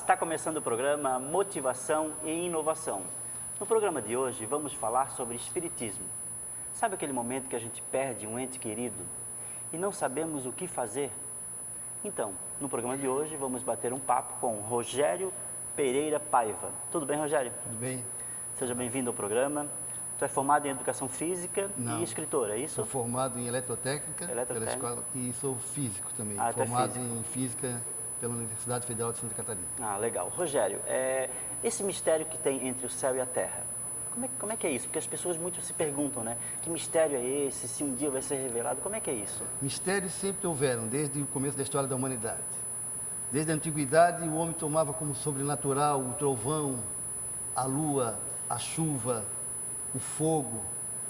está começando o programa Motivação e Inovação. No programa de hoje vamos falar sobre espiritismo. Sabe aquele momento que a gente perde um ente querido e não sabemos o que fazer? Então, no programa de hoje vamos bater um papo com Rogério Pereira Paiva. Tudo bem, Rogério? Tudo bem. Seja bem-vindo ao programa. Tu é formado em Educação Física e escritor, é isso? Sou formado em Eletrotécnica, pela escola, e sou físico também, formado em Física pela Universidade Federal de Santa Catarina. Ah, legal. Rogério, esse mistério que tem entre o céu e a terra, como é que é isso? Porque as pessoas muito se perguntam, né? Que mistério é esse? Se um dia vai ser revelado, como é que é isso? Mistérios sempre houveram, desde o começo da história da humanidade. Desde a antiguidade, o homem tomava como sobrenatural o trovão, a lua, a chuva, o fogo.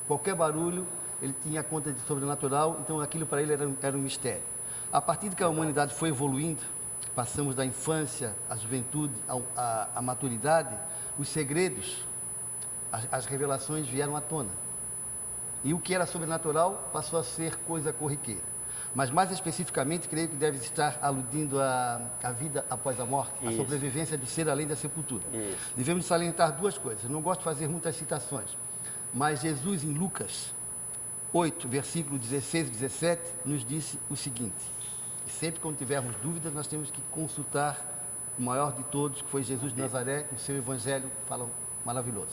Qualquer barulho, ele tinha conta de sobrenatural, então aquilo para ele era um mistério. A partir de que a humanidade foi evoluindo, passamos da infância, à juventude, à maturidade, os segredos, as revelações vieram à tona. E o que era sobrenatural passou a ser coisa corriqueira. Mas mais especificamente, creio que deve estar aludindo à vida após a morte, à sobrevivência do ser além da sepultura. Isso. Devemos salientar duas coisas. Eu não gosto de fazer muitas citações, mas Jesus, em Lucas 8, versículo 16 e 17, nos disse o seguinte: e sempre quando tivermos dúvidas, nós temos que consultar o maior de todos, que foi Jesus de Nazaré, o seu evangelho fala maravilhoso.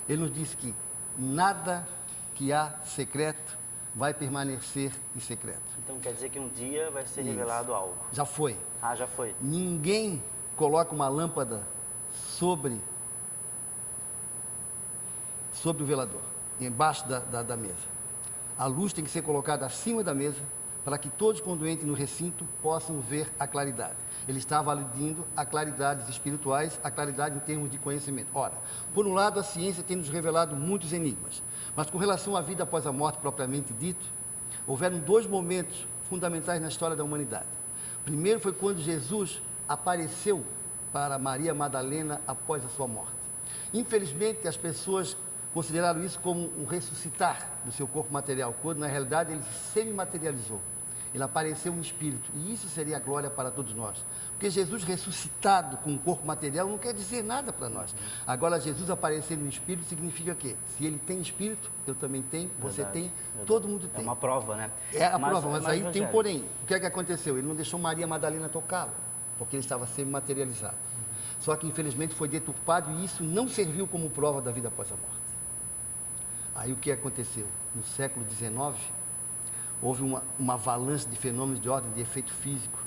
Ele nos disse que nada que há secreto vai permanecer em secreto. Então quer dizer que um dia vai ser revelado algo. Já foi. Ah, já foi. Ninguém coloca uma lâmpada sobre o velador, embaixo da mesa. A luz tem que ser colocada acima da mesa para que todos, quando entrem no recinto, possam ver a claridade. Ele estava aludindo a claridades espirituais, a claridade em termos de conhecimento. Ora, por um lado, a ciência tem nos revelado muitos enigmas, mas com relação à vida após a morte propriamente dito, houveram dois momentos fundamentais na história da humanidade. O primeiro foi quando Jesus apareceu para Maria Madalena após a sua morte. Infelizmente, as pessoas consideraram isso como um ressuscitar do seu corpo material, quando na realidade ele se semi-materializou. Ele apareceu em espírito, e isso seria a glória para todos nós. Porque Jesus ressuscitado com o corpo material não quer dizer nada para nós. Agora, Jesus aparecer no espírito significa que, se ele tem espírito, eu também tenho, você tem, todo mundo tem. É uma prova, né? É a prova, mas aí tem um porém. O que é que aconteceu? Ele não deixou Maria Madalena tocá-lo, porque ele estava semi-materializado. Só que, infelizmente, foi deturpado, e isso não serviu como prova da vida após a morte. Aí o que aconteceu? No século XIX, houve uma avalanche de fenômenos de ordem de efeito físico,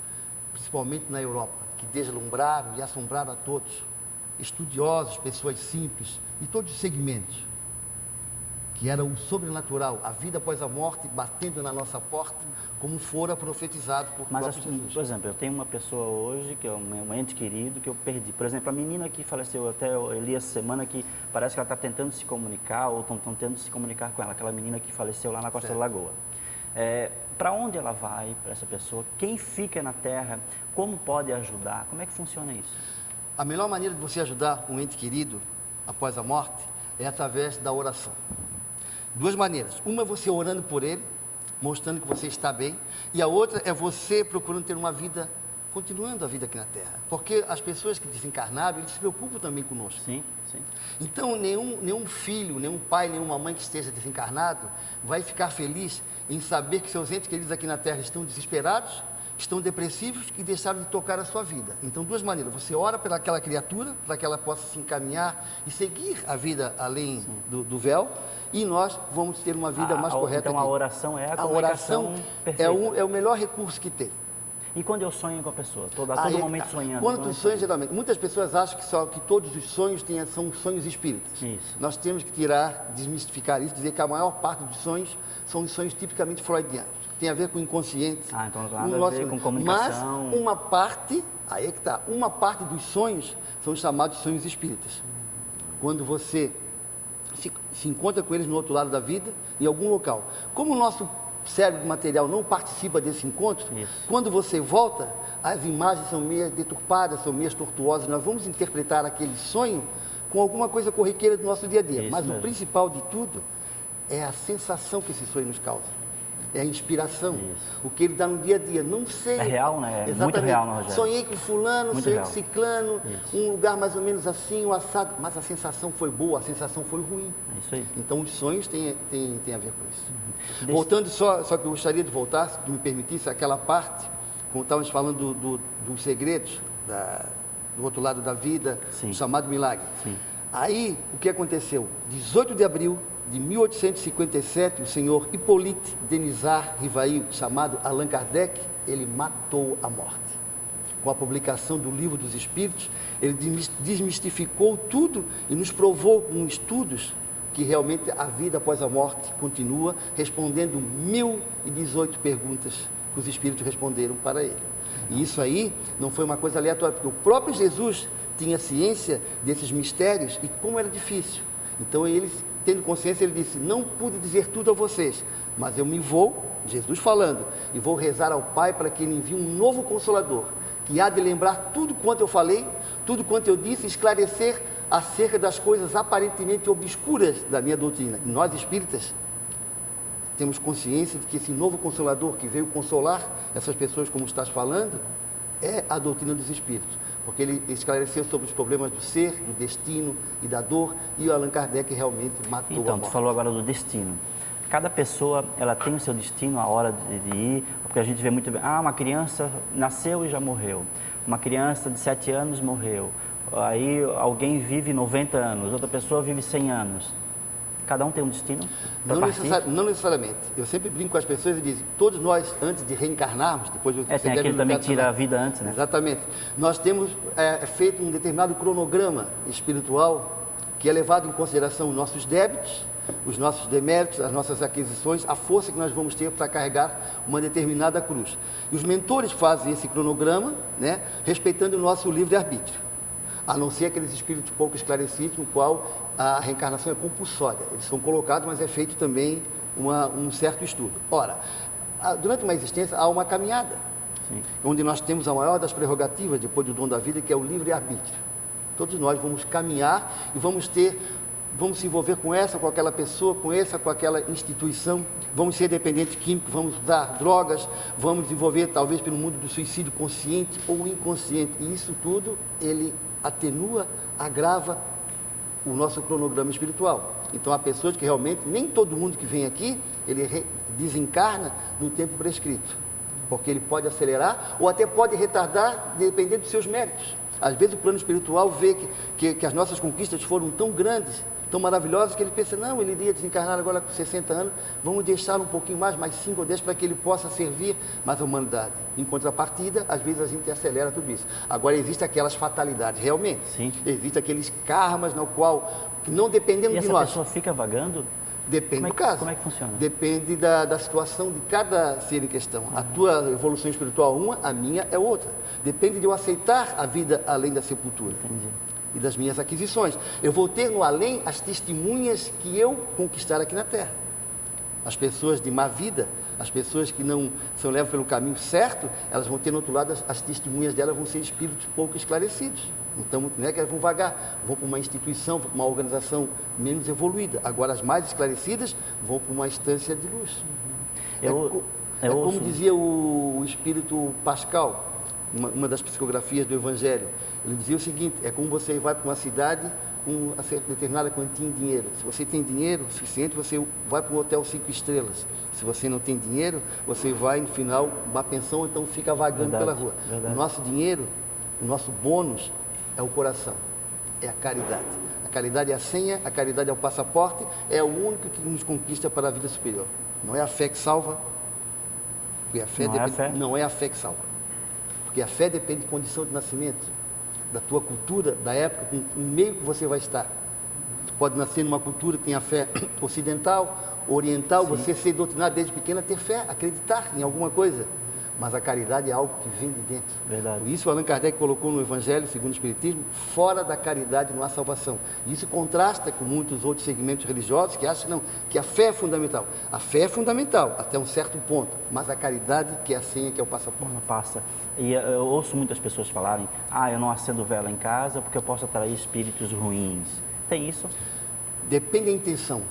principalmente na Europa, que deslumbraram e assombraram a todos, estudiosos, pessoas simples, de todos os segmentos, que era o sobrenatural, a vida após a morte batendo na nossa porta, como fora profetizado por próprio Jesus. Por exemplo, eu tenho uma pessoa hoje, que é um ente querido, que eu perdi. Por exemplo, a menina que faleceu, até eu li essa semana, que parece que ela está tentando se comunicar, ou estão tentando se comunicar com ela, aquela menina que faleceu lá na Costa da Lagoa. Para onde ela vai, para essa pessoa? Quem fica na Terra? Como pode ajudar? Como é que funciona isso? A melhor maneira de você ajudar um ente querido após a morte é através da oração. Duas maneiras. Uma é você orando por ele, mostrando que você está bem, e a outra é você procurando ter uma vida, continuando a vida aqui na Terra. Porque as pessoas que desencarnaram, eles se preocupam também conosco. Sim, sim. Então, nenhum filho, nenhum pai, nenhuma mãe que esteja desencarnado vai ficar feliz em saber que seus entes queridos aqui na Terra estão desesperados, estão depressivos e deixaram de tocar a sua vida. Então, duas maneiras. Você ora pelaquela criatura, para que ela possa se encaminhar e seguir a vida além do véu, e nós vamos ter uma vida mais correta. Então, aqui. a oração é a oração comunicação perfeita. É o melhor recurso que tem. E quando eu sonho com a pessoa? A todo momento sonhando? Quando tu sonhas, geralmente, muitas pessoas acham que todos os sonhos são sonhos espíritas. Isso. Nós temos que desmistificar isso, dizer que a maior parte dos sonhos são os sonhos tipicamente freudianos. Tem a ver com o inconsciente. Então nada a ver com comunicação. Mas uma parte, aí é que está, uma parte dos sonhos são chamados sonhos espíritas. Quando você se encontra com eles no outro lado da vida, em algum local. Como o nosso cérebro material não participa desse encontro, quando você volta, as imagens são meio deturpadas, são meio tortuosas. Nós vamos interpretar aquele sonho com alguma coisa corriqueira do nosso dia a dia. Mas o principal de tudo é a sensação que esse sonho nos causa. é a inspiração. Isso. O que ele dá no dia a dia. Não sei. É real, né? É Exatamente. muito real, não, Rogério? Sonhei com fulano, Muito sonhei real. com ciclano, Isso. um lugar mais ou menos assim, um assado. Mas a sensação foi boa, a sensação foi ruim. É isso aí. Então os sonhos têm a ver com isso. Uhum. Voltando só que eu gostaria de voltar, se tu me permitisse, aquela parte, como estávamos falando dos segredos, do outro lado da vida, Sim. o chamado milagre. Sim. Aí, o que aconteceu? 18 de abril de 1857, o senhor Hippolyte Denisard Rivail, chamado Allan Kardec, ele matou a morte. Com a publicação do Livro dos Espíritos, ele desmistificou tudo e nos provou com estudos que realmente a vida após a morte continua, respondendo 1018 perguntas que os Espíritos responderam para ele. E isso aí não foi uma coisa aleatória, porque o próprio Jesus tinha ciência desses mistérios e como era difícil. Então ele, tendo consciência, ele disse, não pude dizer tudo a vocês, mas eu me vou, Jesus falando, e vou rezar ao Pai para que ele envie um novo Consolador, que há de lembrar tudo quanto eu falei, tudo quanto eu disse, esclarecer acerca das coisas aparentemente obscuras da minha doutrina. E nós espíritas temos consciência de que esse novo Consolador que veio consolar essas pessoas, como estás falando, é a doutrina dos Espíritos, porque ele esclareceu sobre os problemas do ser, do destino e da dor, e o Allan Kardec realmente matou a Então, morte. tu falou agora do destino. Cada pessoa, ela tem o seu destino, a hora de ir, porque a gente vê muito bem, uma criança nasceu e já morreu, uma criança de 7 anos morreu, aí alguém vive 90 anos, outra pessoa vive 100 anos. Cada um tem um destino para partir? Não necessariamente. Eu sempre brinco com as pessoas e digo, todos nós, antes de reencarnarmos, depois você tem aquele também que tira a vida antes, né? Exatamente. Nós temos feito um determinado cronograma espiritual que é levado em consideração os nossos débitos, os nossos deméritos, as nossas aquisições, a força que nós vamos ter para carregar uma determinada cruz. E os mentores fazem esse cronograma, né, respeitando o nosso livre-arbítrio. A não ser aqueles espíritos pouco esclarecidos, no qual a reencarnação é compulsória. Eles são colocados, mas é feito também um certo estudo. Ora, durante uma existência há uma caminhada, sim, onde nós temos a maior das prerrogativas, depois do dom da vida, que é o livre-arbítrio. Todos nós vamos caminhar e vamos se envolver com aquela pessoa, com aquela instituição, vamos ser dependentes químicos, vamos usar drogas, vamos desenvolver talvez pelo mundo do suicídio consciente ou inconsciente. E isso tudo, ele atenua, agrava o nosso cronograma espiritual. Então há pessoas que realmente, nem todo mundo que vem aqui, ele desencarna no tempo prescrito, porque ele pode acelerar ou até pode retardar, dependendo dos seus méritos. Às vezes o plano espiritual vê que as nossas conquistas foram tão grandes, tão maravilhosas, que ele pensa, não, ele iria desencarnar agora com 60 anos, vamos deixá-lo um pouquinho mais 5 ou 10, para que ele possa servir mais a humanidade. Em contrapartida, às vezes a gente acelera tudo isso. Agora, existem aquelas fatalidades, realmente. Sim. Existem aqueles karmas no qual não dependemos de nós. E essa pessoa fica vagando? Depende do caso. Como é que funciona? Depende da situação de cada ser em questão. A tua evolução espiritual é uma, a minha é outra. Depende de eu aceitar a vida além da sepultura. Entendi. E das minhas aquisições. Eu vou ter no além as testemunhas que eu conquistar aqui na Terra. As pessoas de má vida, as pessoas que não se levam pelo caminho certo, elas vão ter no outro lado, as testemunhas delas vão ser espíritos pouco esclarecidos. Então, não é que elas vão vagar, vão para uma instituição, vão para uma organização menos evoluída. Agora, as mais esclarecidas vão para uma instância de luz. Como dizia o espírito Pascal, uma das psicografias do Evangelho, ele dizia o seguinte, é como você vai para uma cidade com uma determinada quantia em dinheiro. Se você tem dinheiro suficiente, você vai para um hotel 5 estrelas. Se você não tem dinheiro, você vai, no final, uma pensão, então fica vagando pela rua. Verdade. O nosso dinheiro, o nosso bônus é o coração, é a caridade. A caridade é a senha, a caridade é o passaporte, é o único que nos conquista para a vida superior. Não é a fé que salva, porque a fé não é a fé que salva. Porque a fé depende de condição de nascimento, da tua cultura, da época, com o meio que você vai estar. Você pode nascer numa cultura que tem a fé ocidental, oriental, sim, você ser doutrinado desde pequena, ter fé, acreditar em alguma coisa. Mas a caridade é algo que vem de dentro. Verdade. Por isso Allan Kardec colocou no Evangelho, segundo o Espiritismo, fora da caridade não há salvação. E isso contrasta com muitos outros segmentos religiosos que acham que a fé é fundamental. A fé é fundamental até um certo ponto, mas a caridade que é a senha, que é o passaporte. Não passa. E eu ouço muitas pessoas falarem, eu não acendo vela em casa porque eu posso atrair espíritos ruins. Tem isso? Depende da intenção.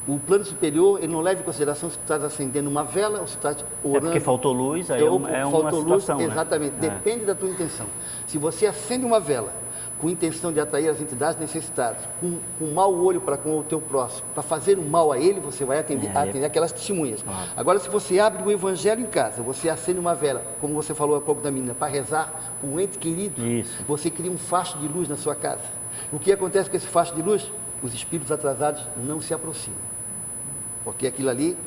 O plano superior, ele não leva em consideração se tu estás acendendo uma vela ou se tu estás orando. É porque faltou luz, aí é uma faltou situação, luz, né? exatamente. Depende da tua intenção. Se você acende uma vela com intenção de atrair as entidades necessitadas, com mau olho para com o teu próximo, para fazer um mal a ele, você vai atender aquelas testemunhas. Claro. Agora, se você abre o evangelho em casa, você acende uma vela, como você falou há pouco da menina, para rezar com um ente querido, Isso. você cria um facho de luz na sua casa. O que acontece com esse facho de luz? Os espíritos atrasados não se aproximam. Porque aquilo ali,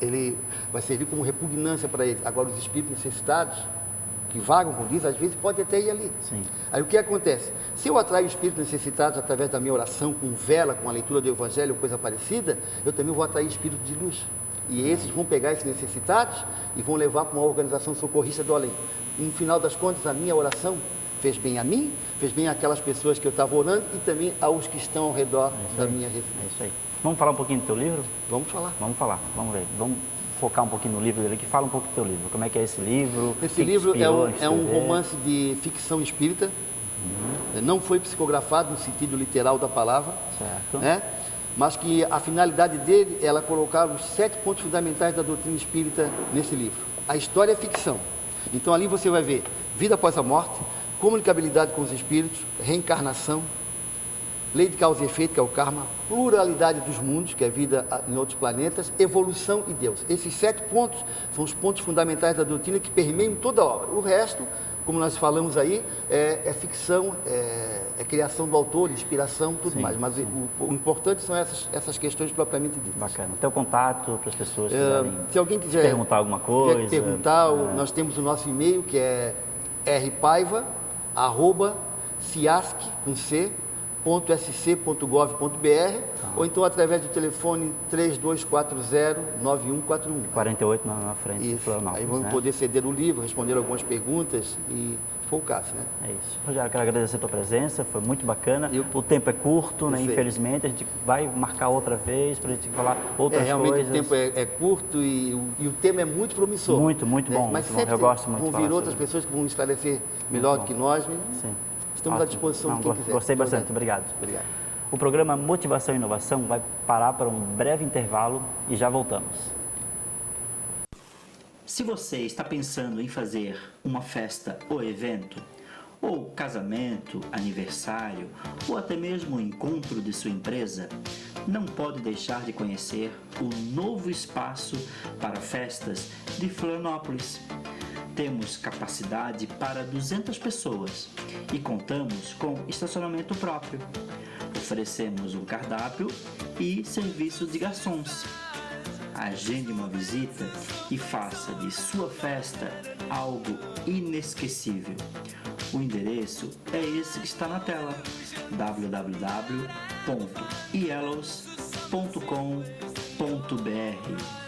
ele vai servir como repugnância para eles. Agora, os espíritos necessitados, que vagam, como diz, às vezes pode até ir ali. Sim. Aí o que acontece? Se eu atraio espíritos necessitados através da minha oração, com vela, com a leitura do Evangelho, coisa parecida, eu também vou atrair espíritos de luz. E esses vão pegar esses necessitados e vão levar para uma organização socorrista do além. E, no final das contas, a minha oração fez bem a mim, fez bem àquelas pessoas que eu estava orando e também aos que estão ao redor da minha residência. É isso aí. Vamos falar um pouquinho do teu livro? Vamos falar. Vamos falar, vamos ver. Vamos focar um pouquinho no livro dele, que fala um pouco do teu livro. Como é que é esse livro? Esse livro é um romance de ficção espírita. Não foi psicografado no sentido literal da palavra, Certo. né? Mas que a finalidade dele é colocar os 7 pontos fundamentais da doutrina espírita nesse livro. A história é ficção. Então ali você vai ver vida após a morte, comunicabilidade com os espíritos, reencarnação, lei de causa e efeito, que é o karma, pluralidade dos mundos, que é a vida em outros planetas, evolução e Deus. Esses 7 pontos são os pontos fundamentais da doutrina que permeiam toda a obra. O resto, como nós falamos aí, é ficção, é criação do autor, inspiração, tudo mais. Mas o importante são essas questões propriamente ditas. Bacana. Teu contato para as pessoas que quiserem Se alguém quiser perguntar alguma coisa. Nós temos o nosso e-mail, que é rpaiva@ciasc.gov.br ou então através do telefone 3240-9141. 48 na frente de Isso. Florianópolis, Aí vamos né? poder ceder o livro, responder algumas perguntas e se for o caso, né? É isso. Rogério, quero agradecer a tua presença, foi muito bacana. O tempo é curto, né? Eu sei. Infelizmente, a gente vai marcar outra vez para a gente falar outras Realmente coisas. o tempo é curto e o tema é muito promissor. Muito, muito bom. Mas muito bom. sempre Eu gosto muito de vão falar vir outras sobre pessoas que vão esclarecer melhor do que nós. Sim. Estamos à Ótimo. disposição de quem quiser. Gostei bastante, obrigado. Obrigado. O programa Motivação e Inovação vai parar para um breve intervalo e já voltamos. Se você está pensando em fazer uma festa ou evento, ou casamento, aniversário, ou até mesmo um encontro de sua empresa, não pode deixar de conhecer o novo espaço para festas de Florianópolis. Temos capacidade para 200 pessoas e contamos com estacionamento próprio. Oferecemos um cardápio e serviço de garçons. Agende uma visita e faça de sua festa algo inesquecível. O endereço é esse que está na tela: www.ielos.com.br.